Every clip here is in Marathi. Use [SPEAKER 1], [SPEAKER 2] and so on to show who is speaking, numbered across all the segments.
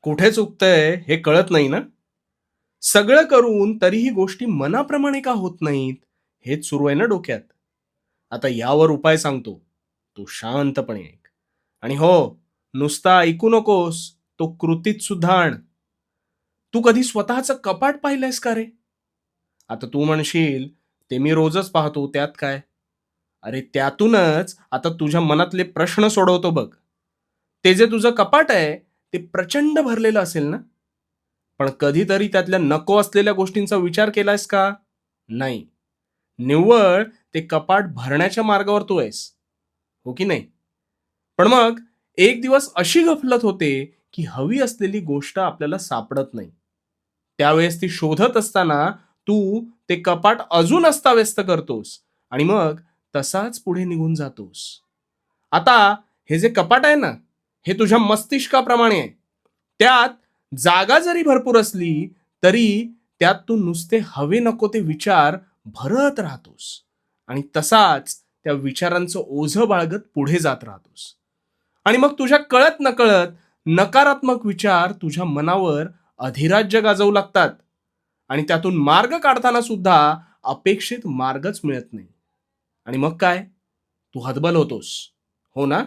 [SPEAKER 1] कुठे चुकतंय हे कळत नाही ना? सगळं करून तरीही गोष्टी मनाप्रमाणे का होत नाहीत? हेच सुरू आहे ना डोक्यात. आता यावर उपाय सांगतो. तू शांतपणे ऐक. आणि हो, नुसता ऐकू नकोस, तो कृतीत सुद्धा आण. तू कधी स्वतःचं कपाट पाहिलंयस का रे? आता तू म्हणशील, "ते मी रोजच पाहतो, त्यात काय?" अरे त्यातूनच आता तुझ्या मनातले प्रश्न सोडवतो बघ. ते जे तुझं कपाट आहे, ते प्रचंड भरलेलं असेल ना? पण कधीतरी त्यातल्या नको असलेल्या गोष्टींचा विचार केलायस का? नाही. निव्वळ ते कपाट भरण्याच्या मार्गावर तू आहेस. हो की नाही? पण मग एक दिवस अशी गफलत होते, की हवी असलेली गोष्ट आपल्याला सापडत नाही. त्यावेळेस ती शोधत असताना तू ते कपाट अजून अस्ताव्यस्त करतोस आणि मग तसाच पुढे निघून जातोस. आता हे जे कपाट आहे ना, हे तुझ्या मस्तिष्काप्रमाणे आहे. त्यात जागा जरी भरपूर असली, तरी त्यात तू नुसते हवे नको ते विचार भरत राहतोस आणि तसाच त्या विचारांचं ओझं बाळगत पुढे जात राहतोस. आणि मग तुझ्या कळत नकळत नकारात्मक विचार तुझ्या मनावर अधिराज्य गाजवू लागतात आणि त्यातून मार्ग काढताना सुद्धा अपेक्षित मार्गच मिळत नाही. आणि मग काय? तू हतबल होतोस. हो ना?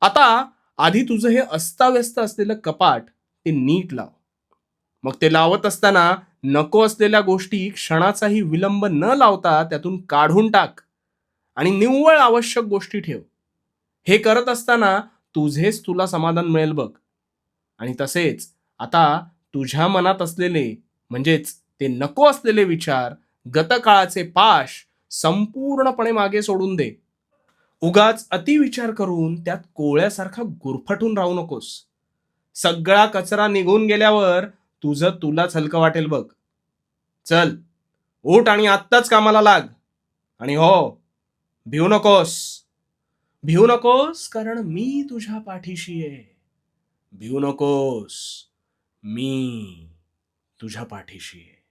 [SPEAKER 1] आता आधी तुझं हे अस्ताव्यस्त असलेलं कपाट ते नीट लाव. मग ते लावत असताना नको असलेल्या गोष्टी क्षणाचाही विलंब न लावता त्यातून काढून टाक आणि निव्वळ आवश्यक गोष्टी ठेव. हे करत असताना तुझेच तुला समाधान मिळेल बघ. आणि तसेच आता तुझ्या मनात असलेले म्हणजेच ते नको असलेले विचार, गतकाळाचे पाश संपूर्णपणे मागे सोडून दे. उगाच अतिविचार करून त्यात कोळ्यासारखा गुरफटून राहू नकोस. सगळा कचरा निघून गेल्यावर तुझं तुलाच हलकं वाटेल बघ. चल, उठ आणि आत्ताच कामाला लाग. आणि हो, भिवू नकोस. भिवू नकोस कारण मी तुझ्या पाठीशी आहे. भिवू नकोस. मी तुझ्या पाठीशी आहे.